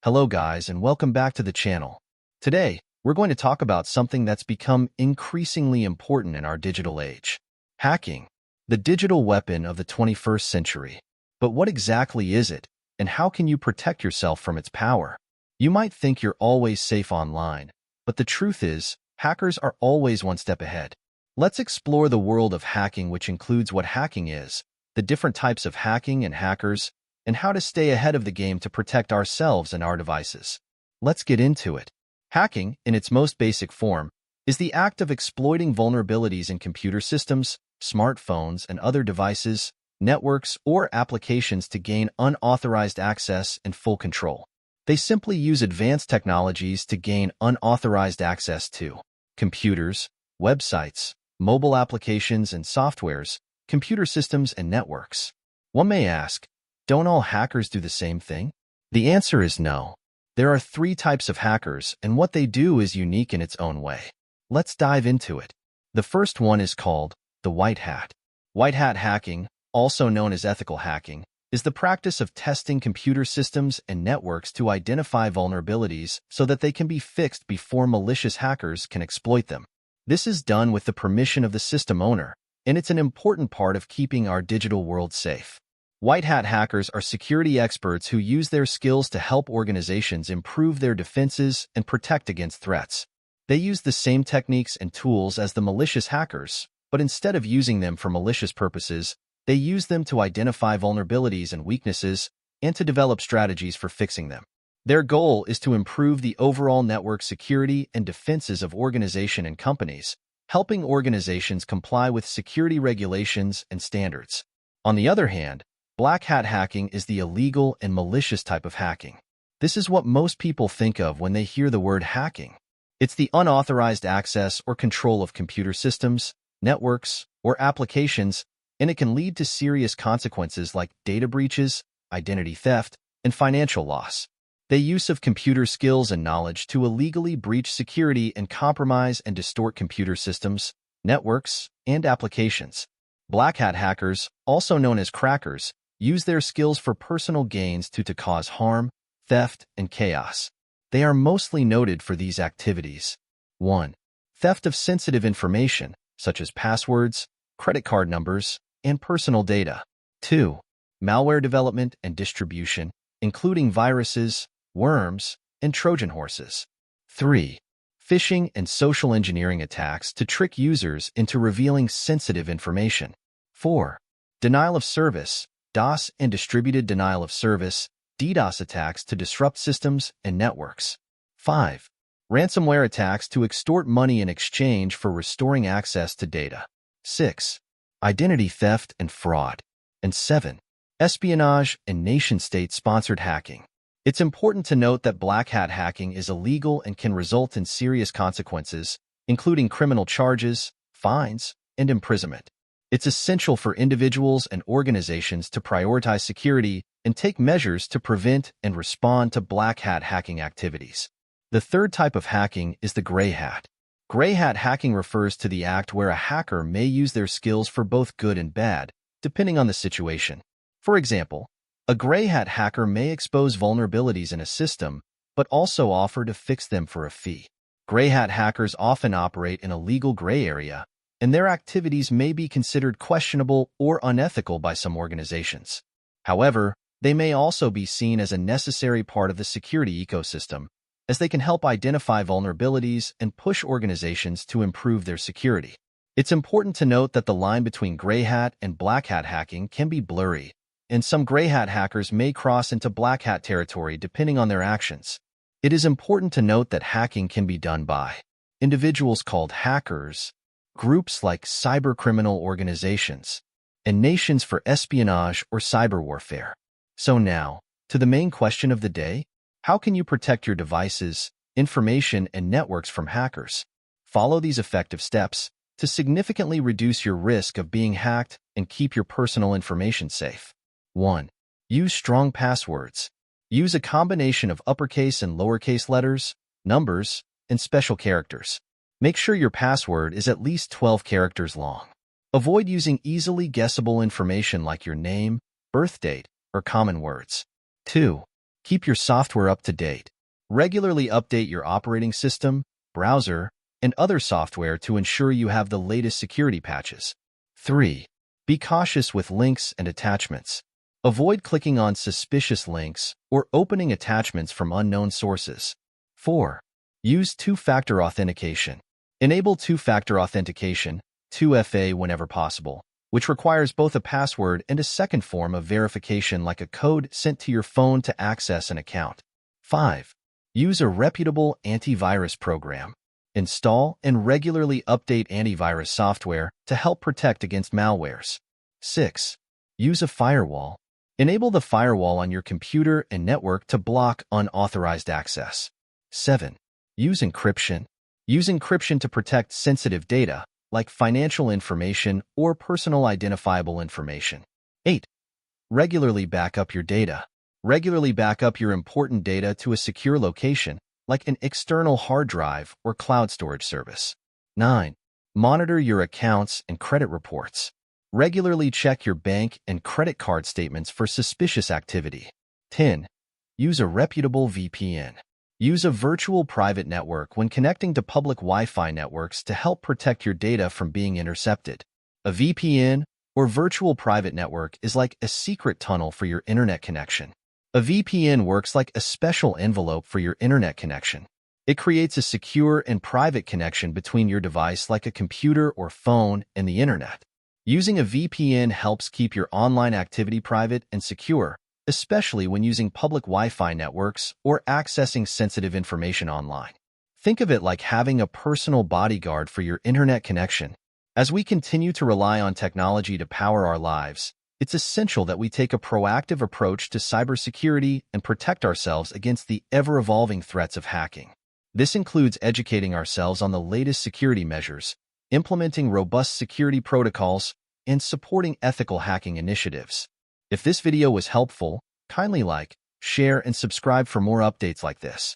Hello guys and welcome back to the channel. Today, we're going to talk about something that's become increasingly important in our digital age. Hacking, the digital weapon of the 21st century. But what exactly is it, and how can you protect yourself from its power? You might think you're always safe online, but the truth is, hackers are always one step ahead. Let's explore the world of hacking, which includes what hacking is, the different types of hacking and hackers, and how to stay ahead of the game to protect ourselves and our devices. Let's get into it. Hacking, in its most basic form, is the act of exploiting vulnerabilities in computer systems, smartphones, and other devices, networks, or applications to gain unauthorized access and full control. They simply use advanced technologies to gain unauthorized access to computers, websites, mobile applications and softwares, computer systems, and networks. One may ask, don't all hackers do the same thing? The answer is no. There are three types of hackers, and what they do is unique in its own way. Let's dive into it. The first one is called the white hat. White hat hacking, also known as ethical hacking, is the practice of testing computer systems and networks to identify vulnerabilities so that they can be fixed before malicious hackers can exploit them. This is done with the permission of the system owner, and it's an important part of keeping our digital world safe. White hat hackers are security experts who use their skills to help organizations improve their defenses and protect against threats. They use the same techniques and tools as the malicious hackers, but instead of using them for malicious purposes, they use them to identify vulnerabilities and weaknesses and to develop strategies for fixing them. Their goal is to improve the overall network security and defenses of organizations and companies, helping organizations comply with security regulations and standards. On the other hand, black hat hacking is the illegal and malicious type of hacking. This is what most people think of when they hear the word hacking. It's the unauthorized access or control of computer systems, networks, or applications, and it can lead to serious consequences like data breaches, identity theft, and financial loss. The use of computer skills and knowledge to illegally breach security and compromise and distort computer systems, networks, and applications. Black hat hackers, also known as crackers, use their skills for personal gains to cause harm, theft, and chaos. They are mostly noted for these activities. 1. Theft of sensitive information, such as passwords, credit card numbers, and personal data. 2. Malware development and distribution, including viruses, worms, and Trojan horses. 3. Phishing and social engineering attacks to trick users into revealing sensitive information. 4. Denial of service, DOS and distributed denial of service, DDoS attacks to disrupt systems and networks. 5. Ransomware attacks to extort money in exchange for restoring access to data. 6. Identity theft and fraud. And 7. Espionage and nation-state-sponsored hacking. It's important to note that black hat hacking is illegal and can result in serious consequences, including criminal charges, fines, and imprisonment. It's essential for individuals and organizations to prioritize security and take measures to prevent and respond to black hat hacking activities. The third type of hacking is the gray hat. Gray hat hacking refers to the act where a hacker may use their skills for both good and bad, depending on the situation. For example, a gray hat hacker may expose vulnerabilities in a system, but also offer to fix them for a fee. Gray hat hackers often operate in a legal gray area, and their activities may be considered questionable or unethical by some organizations. However, they may also be seen as a necessary part of the security ecosystem, as they can help identify vulnerabilities and push organizations to improve their security. It's important to note that the line between gray hat and black hat hacking can be blurry, and some gray hat hackers may cross into black hat territory depending on their actions. It is important to note that hacking can be done by individuals called hackers, groups like cybercriminal organizations, and nations for espionage or cyber warfare. So now, to the main question of the day, how can you protect your devices, information, and networks from hackers? Follow these effective steps to significantly reduce your risk of being hacked and keep your personal information safe. 1. Use strong passwords. Use a combination of uppercase and lowercase letters, numbers, and special characters. Make sure your password is at least 12 characters long. Avoid using easily guessable information like your name, birth date, or common words. 2. Keep your software up to date. Regularly update your operating system, browser, and other software to ensure you have the latest security patches. 3. Be cautious with links and attachments. Avoid clicking on suspicious links or opening attachments from unknown sources. 4. Use two-factor authentication. Enable two-factor authentication, 2FA whenever possible, which requires both a password and a second form of verification like a code sent to your phone to access an account. 5. Use a reputable antivirus program. Install and regularly update antivirus software to help protect against malwares. 6. Use a firewall. Enable the firewall on your computer and network to block unauthorized access. 7. Use encryption. Use encryption to protect sensitive data, like financial information or personal identifiable information. 8. Regularly back up your data. Regularly back up your important data to a secure location, like an external hard drive or cloud storage service. 9. Monitor your accounts and credit reports. Regularly check your bank and credit card statements for suspicious activity. 10. Use a reputable VPN. Use a virtual private network when connecting to public Wi-Fi networks to help protect your data from being intercepted. A VPN, or virtual private network, is like a secret tunnel for your internet connection. A VPN works like a special envelope for your internet connection. It creates a secure and private connection between your device like a computer or phone and the internet. Using a VPN helps keep your online activity private and secure, especially when using public Wi-Fi networks or accessing sensitive information online. Think of it like having a personal bodyguard for your internet connection. As we continue to rely on technology to power our lives, it's essential that we take a proactive approach to cybersecurity and protect ourselves against the ever-evolving threats of hacking. This includes educating ourselves on the latest security measures, implementing robust security protocols, and supporting ethical hacking initiatives. If this video was helpful, kindly like, share, and subscribe for more updates like this.